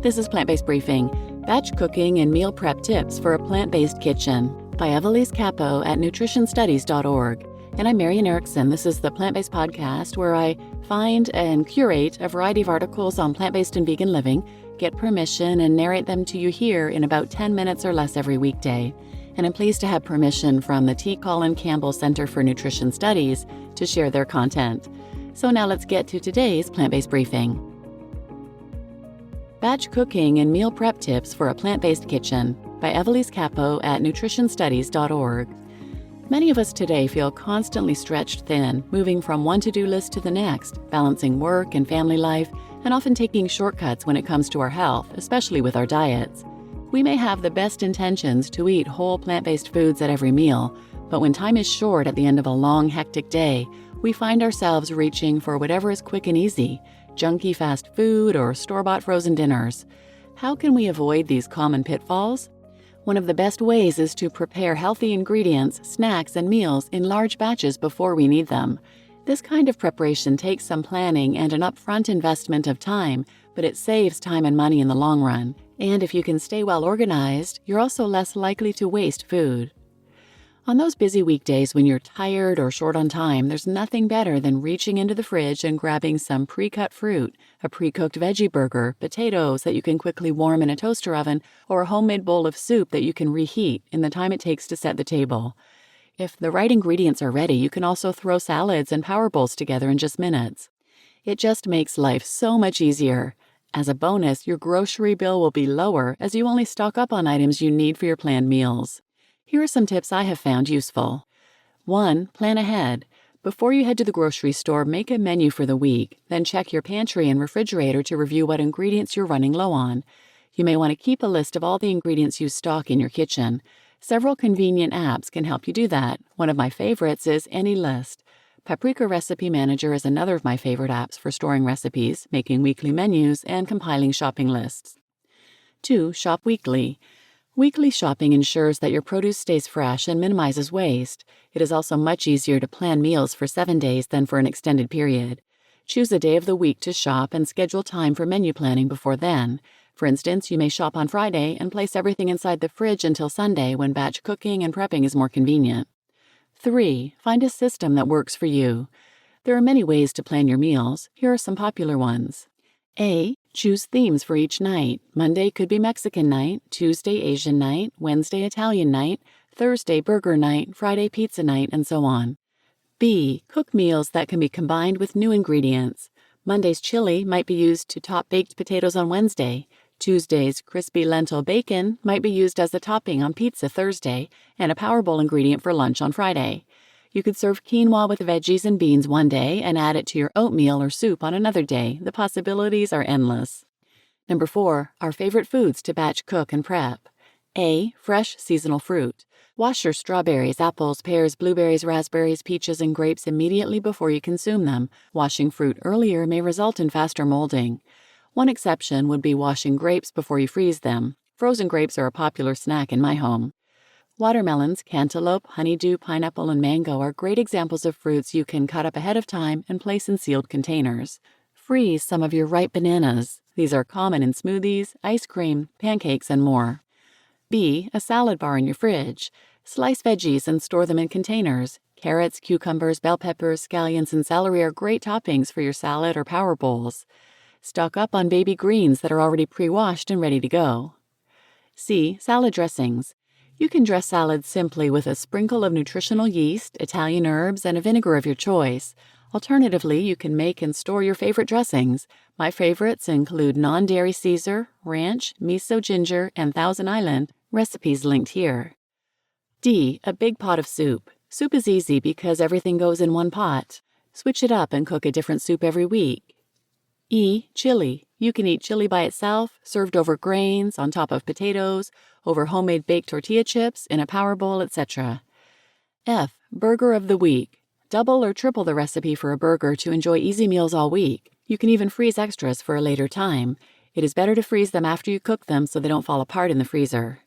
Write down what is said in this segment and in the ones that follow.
This is Plant-Based Briefing, Batch Cooking and Meal Prep Tips for a Plant-Based Kitchen by Evelisse Capó at nutritionstudies.org. And I'm Marian Erickson. This is the Plant-Based Podcast where I find and curate a variety of articles on plant-based and vegan living, get permission, and narrate them to you here in about 10 minutes or less every weekday. And I'm pleased to have permission from the T. Colin Campbell Center for Nutrition Studies to share their content. So now let's get to today's Plant-Based Briefing. Batch Cooking and Meal Prep Tips for a Plant-Based Kitchen by Evelisse Capó at nutritionstudies.org. Many of us today feel constantly stretched thin, moving from one to-do list to the next, balancing work and family life, and often taking shortcuts when it comes to our health, especially with our diets. We may have the best intentions to eat whole plant-based foods at every meal, but when time is short at the end of a long, hectic day, we find ourselves reaching for whatever is quick and easy, junky fast food or store-bought frozen dinners. How can we avoid these common pitfalls? One of the best ways is to prepare healthy ingredients, snacks, and meals in large batches before we need them. This kind of preparation takes some planning and an upfront investment of time, but it saves time and money in the long run. And if you can stay well organized, you're also less likely to waste food. On those busy weekdays when you're tired or short on time, there's nothing better than reaching into the fridge and grabbing some pre-cut fruit, a pre-cooked veggie burger, potatoes that you can quickly warm in a toaster oven, or a homemade bowl of soup that you can reheat in the time it takes to set the table. If the right ingredients are ready, you can also throw salads and power bowls together in just minutes. It just makes life so much easier. As a bonus, your grocery bill will be lower as you only stock up on items you need for your planned meals. Here are some tips I have found useful. 1. Plan ahead. Before you head to the grocery store, make a menu for the week, then check your pantry and refrigerator to review what ingredients you're running low on. You may want to keep a list of all the ingredients you stock in your kitchen. Several convenient apps can help you do that. One of my favorites is AnyList. Paprika Recipe Manager is another of my favorite apps for storing recipes, making weekly menus, and compiling shopping lists. 2. Shop weekly. Weekly shopping ensures that your produce stays fresh and minimizes waste. It is also much easier to plan meals for 7 days than for an extended period. Choose a day of the week to shop and schedule time for menu planning before then. For instance, you may shop on Friday and place everything inside the fridge until Sunday when batch cooking and prepping is more convenient. 3. Find a system that works for you. There are many ways to plan your meals. Here are some popular ones. A. Choose themes for each night. Monday could be Mexican night, Tuesday Asian night, Wednesday Italian night, Thursday burger night, Friday pizza night, and so on. B. Cook meals that can be combined with new ingredients. Monday's chili might be used to top baked potatoes on Wednesday. Tuesday's crispy lentil bacon might be used as a topping on pizza Thursday and a Power Bowl ingredient for lunch on Friday. You could serve quinoa with veggies and beans one day and add it to your oatmeal or soup on another day. The possibilities are endless. 4. Our favorite foods to batch cook and prep. A. Fresh seasonal fruit. Wash your strawberries, apples, pears, blueberries, raspberries, peaches, and grapes immediately before you consume them. Washing fruit earlier may result in faster molding. One exception would be washing grapes before you freeze them. Frozen grapes are a popular snack in my home. Watermelons, cantaloupe, honeydew, pineapple, and mango are great examples of fruits you can cut up ahead of time and place in sealed containers. Freeze some of your ripe bananas. These are common in smoothies, ice cream, pancakes, and more. B. A salad bar in your fridge. Slice veggies and store them in containers. Carrots, cucumbers, bell peppers, scallions, and celery are great toppings for your salad or power bowls. Stock up on baby greens that are already pre-washed and ready to go. C. Salad dressings. You can dress salads simply with a sprinkle of nutritional yeast, Italian herbs, and a vinegar of your choice. Alternatively, you can make and store your favorite dressings. My favorites include non-dairy Caesar, ranch, miso ginger, and Thousand Island. Recipes linked here. D. A big pot of soup. Soup is easy because everything goes in one pot. Switch it up and cook a different soup every week. E. Chili. You can eat chili by itself, served over grains, on top of potatoes, over homemade baked tortilla chips, in a power bowl, etc. F. Burger of the week. Double or triple the recipe for a burger to enjoy easy meals all week. You can even freeze extras for a later time. It is better to freeze them after you cook them so they don't fall apart in the freezer.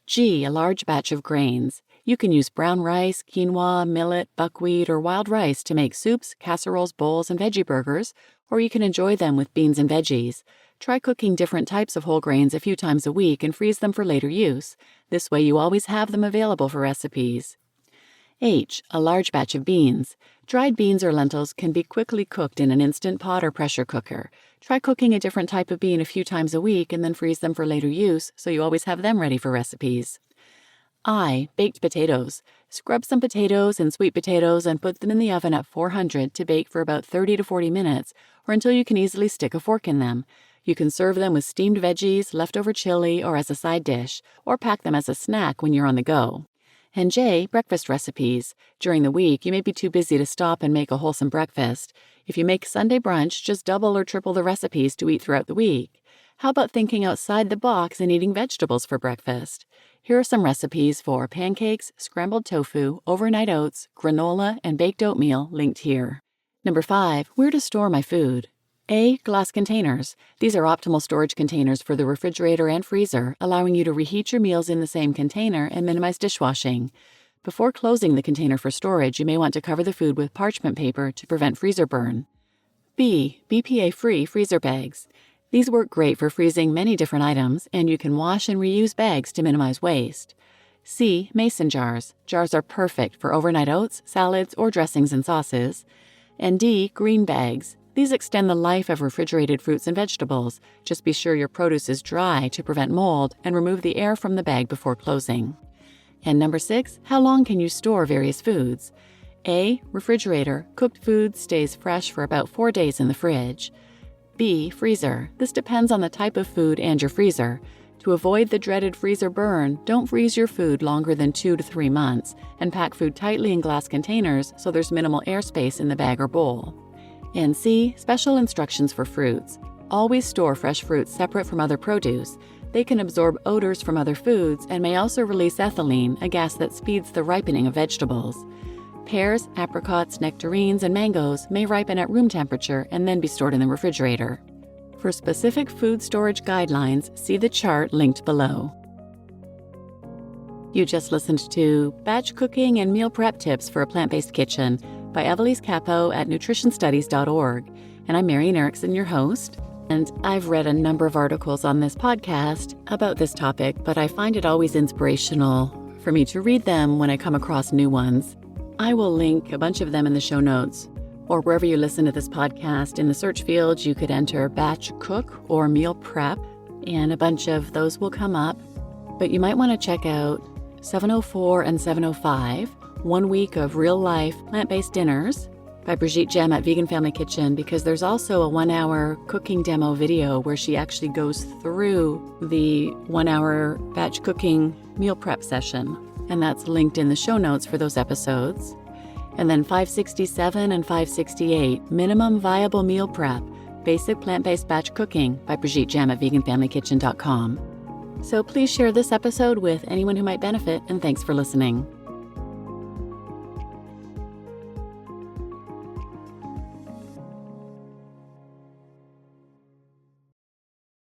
G. A large batch of grains. You can use brown rice, quinoa, millet, buckwheat, or wild rice to make soups, casseroles, bowls, and veggie burgers, or you can enjoy them with beans and veggies. Try cooking different types of whole grains a few times a week and freeze them for later use. This way you always have them available for recipes. H. A large batch of beans. Dried beans or lentils can be quickly cooked in an Instant Pot or pressure cooker. Try cooking a different type of bean a few times a week and then freeze them for later use so you always have them ready for recipes. I. Baked potatoes. Scrub some potatoes and sweet potatoes and put them in the oven at 400 to bake for about 30 to 40 minutes or until you can easily stick a fork in them. You can serve them with steamed veggies, leftover chili, or as a side dish, or pack them as a snack when you're on the go. And J. Breakfast recipes. During the week, you may be too busy to stop and make a wholesome breakfast. If you make Sunday brunch, just double or triple the recipes to eat throughout the week. How about thinking outside the box and eating vegetables for breakfast? Here are some recipes for pancakes, scrambled tofu, overnight oats, granola, and baked oatmeal linked here. Number 5. Where to store my food. A. Glass containers. These are optimal storage containers for the refrigerator and freezer, allowing you to reheat your meals in the same container and minimize dishwashing. Before closing the container for storage, you may want to cover the food with parchment paper to prevent freezer burn. B. BPA-free freezer bags. These work great for freezing many different items, and you can wash and reuse bags to minimize waste. C. Mason jars. Jars are perfect for overnight oats, salads, or dressings and sauces. And D. Green bags. These extend the life of refrigerated fruits and vegetables. Just be sure your produce is dry to prevent mold and remove the air from the bag before closing. And number 6, how long can you store various foods? A. Refrigerator. Cooked food stays fresh for about 4 days in the fridge. B. Freezer. This depends on the type of food and your freezer. To avoid the dreaded freezer burn, don't freeze your food longer than 2 to 3 months and pack food tightly in glass containers so there's minimal airspace in the bag or bowl. And C. Special instructions for fruits. Always store fresh fruits separate from other produce. They can absorb odors from other foods and may also release ethylene, a gas that speeds the ripening of vegetables. Pears, apricots, nectarines, and mangoes may ripen at room temperature and then be stored in the refrigerator. For specific food storage guidelines, see the chart linked below. You just listened to Batch Cooking and Meal Prep Tips for a Plant-Based Kitchen by Evelisse Capó at nutritionstudies.org. And I'm Marian Erickson, your host. And I've read a number of articles on this podcast about this topic, but I find it always inspirational for me to read them when I come across new ones. I will link a bunch of them in the show notes, or wherever you listen to this podcast. In the search field, you could enter batch cook or meal prep, and a bunch of those will come up. But you might want to check out 704 and 705, 1 week of real-life plant-based dinners by Brigitte Gem at Vegan Family Kitchen, because there's also a 1-hour cooking demo video where she actually goes through the 1-hour batch cooking meal prep session, and that's linked in the show notes for those episodes. And then 567 and 568, Minimum Viable Meal Prep, Basic Plant-Based Batch Cooking by Brigitte Gem at veganfamilykitchen.com. So please share this episode with anyone who might benefit, and thanks for listening.